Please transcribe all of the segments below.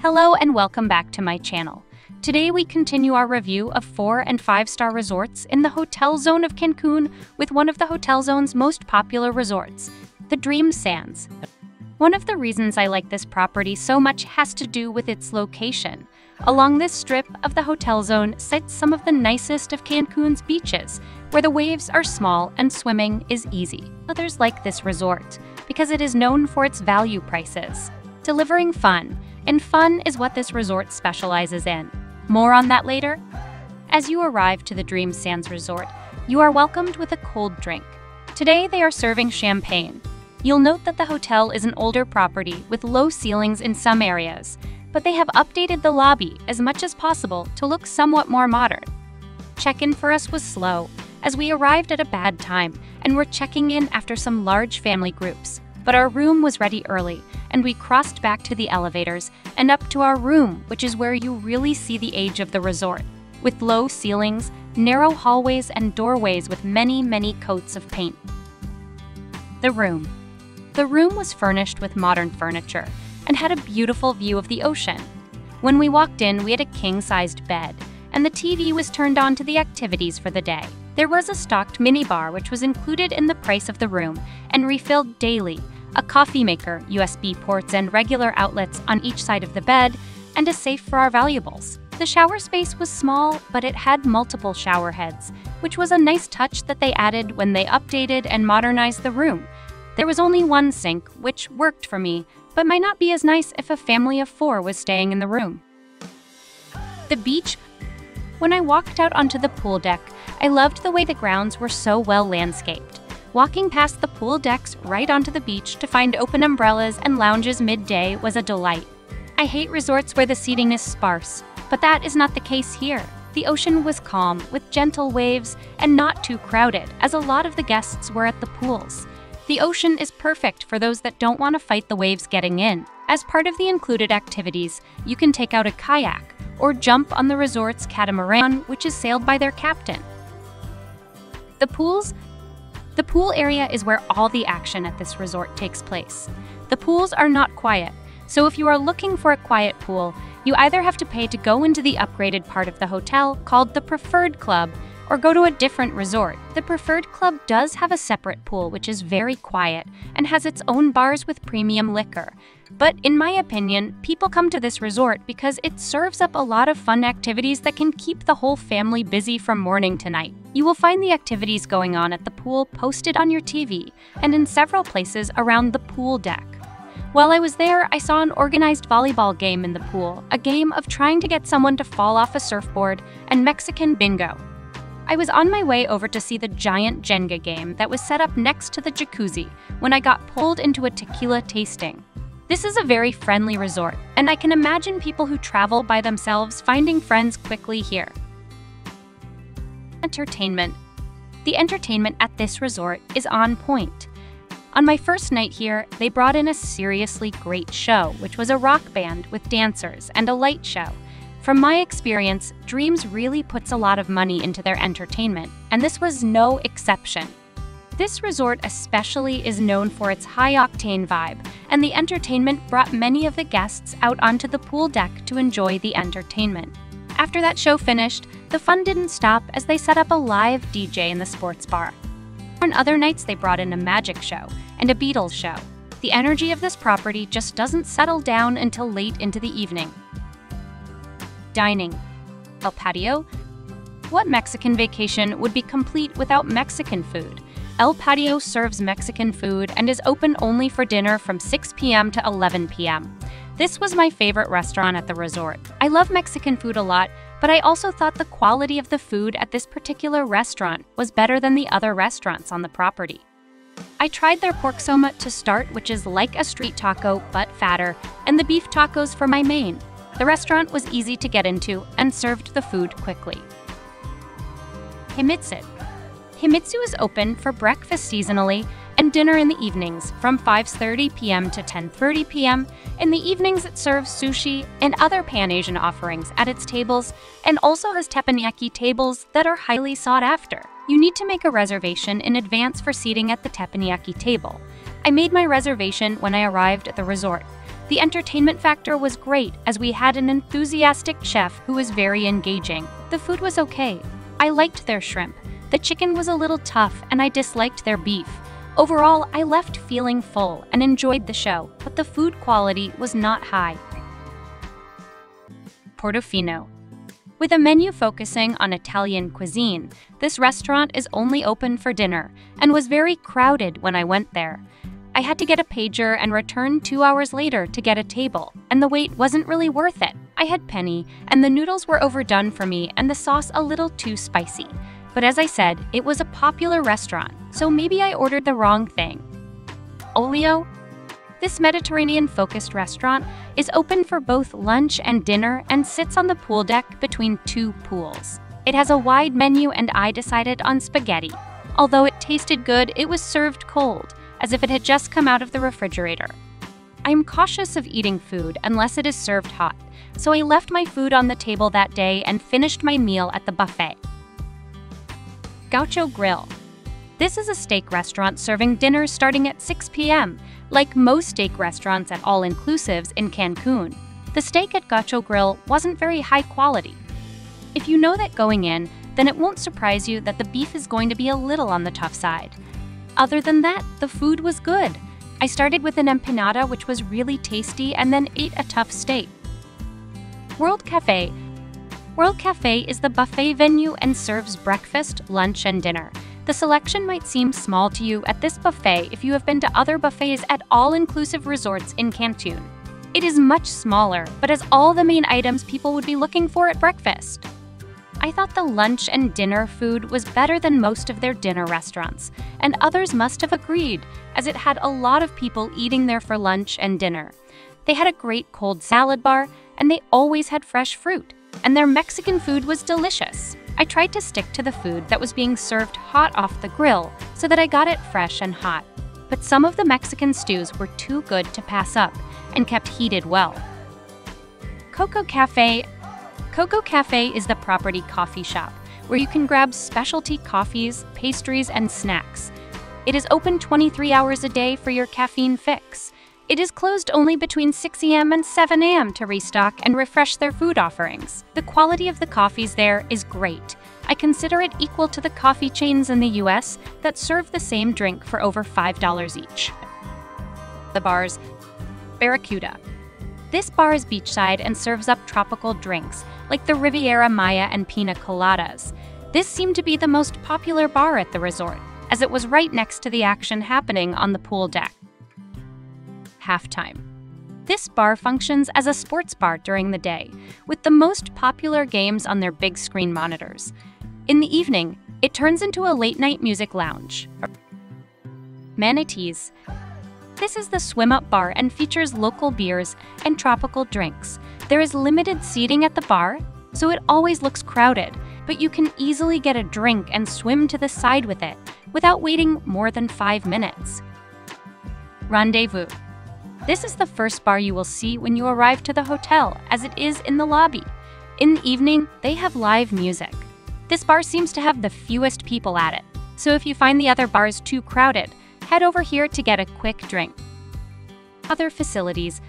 Hello and welcome back to my channel. Today we continue our review of 4- and 5-star resorts in the Hotel Zone of Cancun with one of the Hotel Zone's most popular resorts, the Dream Sands. One of the reasons I like this property so much has to do with its location. Along this strip of the Hotel Zone sits some of the nicest of Cancun's beaches, where the waves are small and swimming is easy. Others like this resort because it is known for its value prices, delivering fun, and fun is what this resort specializes in. More on that later. As you arrive to the Dream Sands Resort, you are welcomed with a cold drink. Today they are serving champagne. You'll note that the hotel is an older property with low ceilings in some areas, but they have updated the lobby as much as possible to look somewhat more modern. Check-in for us was slow, as we arrived at a bad time and were checking in after some large family groups. But our room was ready early, and we crossed back to the elevators and up to our room, which is where you really see the age of the resort, with low ceilings, narrow hallways, and doorways with many coats of paint. The room. The room was furnished with modern furniture and had a beautiful view of the ocean. When we walked in, we had a king-sized bed, and the TV was turned on to the activities for the day. There was a stocked minibar which was included in the price of the room and refilled daily, a coffee maker, USB ports, and regular outlets on each side of the bed, and a safe for our valuables. The shower space was small, but it had multiple shower heads, which was a nice touch that they added when they updated and modernized the room. There was only one sink, which worked for me, but might not be as nice if a family of 4 was staying in the room. The beach. When I walked out onto the pool deck, I loved the way the grounds were so well landscaped. Walking past the pool decks right onto the beach to find open umbrellas and lounges midday was a delight. I hate resorts where the seating is sparse, but that is not the case here. The ocean was calm, with gentle waves, and not too crowded, as a lot of the guests were at the pools. The ocean is perfect for those that don't want to fight the waves getting in. As part of the included activities, you can take out a kayak or jump on the resort's catamaran, which is sailed by their captain. The pool area is where all the action at this resort takes place. The pools are not quiet, so if you are looking for a quiet pool, you either have to pay to go into the upgraded part of the hotel called the Preferred Club, or go to a different resort. The Preferred Club does have a separate pool which is very quiet and has its own bars with premium liquor. But in my opinion, people come to this resort because it serves up a lot of fun activities that can keep the whole family busy from morning to night. You will find the activities going on at the pool posted on your TV and in several places around the pool deck. While I was there, I saw an organized volleyball game in the pool, a game of trying to get someone to fall off a surfboard, and Mexican bingo. I was on my way over to see the giant Jenga game that was set up next to the jacuzzi when I got pulled into a tequila tasting. This is a very friendly resort, and I can imagine people who travel by themselves finding friends quickly here. Entertainment. The entertainment at this resort is on point. On my first night here, they brought in a seriously great show, which was a rock band with dancers and a light show. From my experience, Dreams really puts a lot of money into their entertainment, and this was no exception. This resort especially is known for its high-octane vibe, and the entertainment brought many of the guests out onto the pool deck to enjoy the entertainment. After that show finished, the fun didn't stop as they set up a live DJ in the sports bar. On other nights, they brought in a magic show and a Beatles show. The energy of this property just doesn't settle down until late into the evening. Dining. El Patio. What Mexican vacation would be complete without Mexican food? El Patio serves Mexican food and is open only for dinner from 6 p.m. to 11 p.m. This was my favorite restaurant at the resort. I love Mexican food a lot, but I also thought the quality of the food at this particular restaurant was better than the other restaurants on the property. I tried their pork soma to start, which is like a street taco but fatter, and the beef tacos for my main. The restaurant was easy to get into and served the food quickly. Himitsu. Himitsu is open for breakfast seasonally and dinner in the evenings from 5:30 p.m. to 10:30 p.m. In the evenings, it serves sushi and other Pan-Asian offerings at its tables and also has teppanyaki tables that are highly sought after. You need to make a reservation in advance for seating at the teppanyaki table. I made my reservation when I arrived at the resort. The entertainment factor was great as we had an enthusiastic chef who was very engaging. The food was okay. I liked their shrimp. The chicken was a little tough and I disliked their beef. Overall, I left feeling full and enjoyed the show, but the food quality was not high. Portofino. With a menu focusing on Italian cuisine, this restaurant is only open for dinner and was very crowded when I went there. I had to get a pager and return 2 hours later to get a table, and the wait wasn't really worth it. I had penne, and the noodles were overdone for me and the sauce a little too spicy. But as I said, it was a popular restaurant, so maybe I ordered the wrong thing. Olio? This Mediterranean-focused restaurant is open for both lunch and dinner and sits on the pool deck between two pools. It has a wide menu and I decided on spaghetti. Although it tasted good, it was served cold, as if it had just come out of the refrigerator. I am cautious of eating food unless it is served hot, so I left my food on the table that day and finished my meal at the buffet. Gacho Grill. This is a steak restaurant serving dinners starting at 6 p.m. Like most steak restaurants at all-inclusives in Cancun, the steak at Gacho Grill wasn't very high quality. If you know that going in, then it won't surprise you that the beef is going to be a little on the tough side. Other than that, the food was good. I started with an empanada, which was really tasty, and then ate a tough steak. World Cafe. World Cafe is the buffet venue and serves breakfast, lunch, and dinner. The selection might seem small to you at this buffet if you have been to other buffets at all-inclusive resorts in Cancun. It is much smaller, but has all the main items people would be looking for at breakfast. I thought the lunch and dinner food was better than most of their dinner restaurants, and others must have agreed, as it had a lot of people eating there for lunch and dinner. They had a great cold salad bar, and they always had fresh fruit, and their Mexican food was delicious. I tried to stick to the food that was being served hot off the grill so that I got it fresh and hot, but some of the Mexican stews were too good to pass up and kept heated well. Coco Cafe. Coco Cafe is the property coffee shop where you can grab specialty coffees, pastries, and snacks. It is open 23 hours a day for your caffeine fix. It is closed only between 6 a.m. and 7 a.m. to restock and refresh their food offerings. The quality of the coffees there is great. I consider it equal to the coffee chains in the US that serve the same drink for over $5 each. The bars. Barracuda. This bar is beachside and serves up tropical drinks like the Riviera Maya and Pina Coladas. This seemed to be the most popular bar at the resort, as it was right next to the action happening on the pool deck. Halftime. This bar functions as a sports bar during the day, with the most popular games on their big screen monitors. In the evening, it turns into a late-night music lounge. Manatees. This is the swim-up bar and features local beers and tropical drinks. There is limited seating at the bar, so it always looks crowded, but you can easily get a drink and swim to the side with it without waiting more than 5 minutes. Renevu. This is the first bar you will see when you arrive to the hotel, as it is in the lobby. In the evening, they have live music. This bar seems to have the fewest people at it, so if you find the other bars too crowded, head over here to get a quick drink. Other facilities.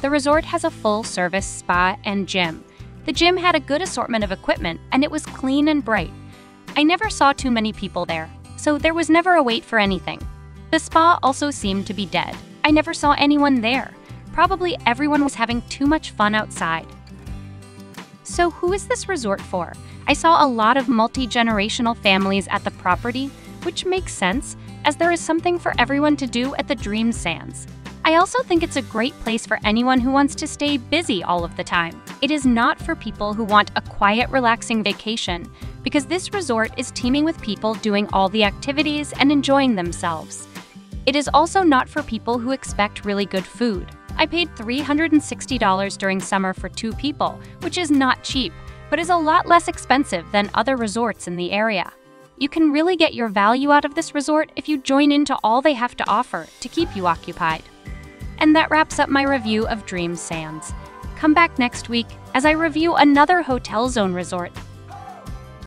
The resort has a full-service spa and gym. The gym had a good assortment of equipment, and it was clean and bright. I never saw too many people there, so there was never a wait for anything. The spa also seemed to be dead. I never saw anyone there. Probably everyone was having too much fun outside. So who is this resort for? I saw a lot of multi-generational families at the property, which makes sense, as there is something for everyone to do at the Dream Sands. I also think it's a great place for anyone who wants to stay busy all of the time. It is not for people who want a quiet, relaxing vacation, because this resort is teeming with people doing all the activities and enjoying themselves. It is also not for people who expect really good food. I paid $360 during summer for 2 people, which is not cheap, but is a lot less expensive than other resorts in the area. You can really get your value out of this resort if you join into all they have to offer to keep you occupied. And that wraps up my review of Dream Sands. Come back next week as I review another Hotel Zone resort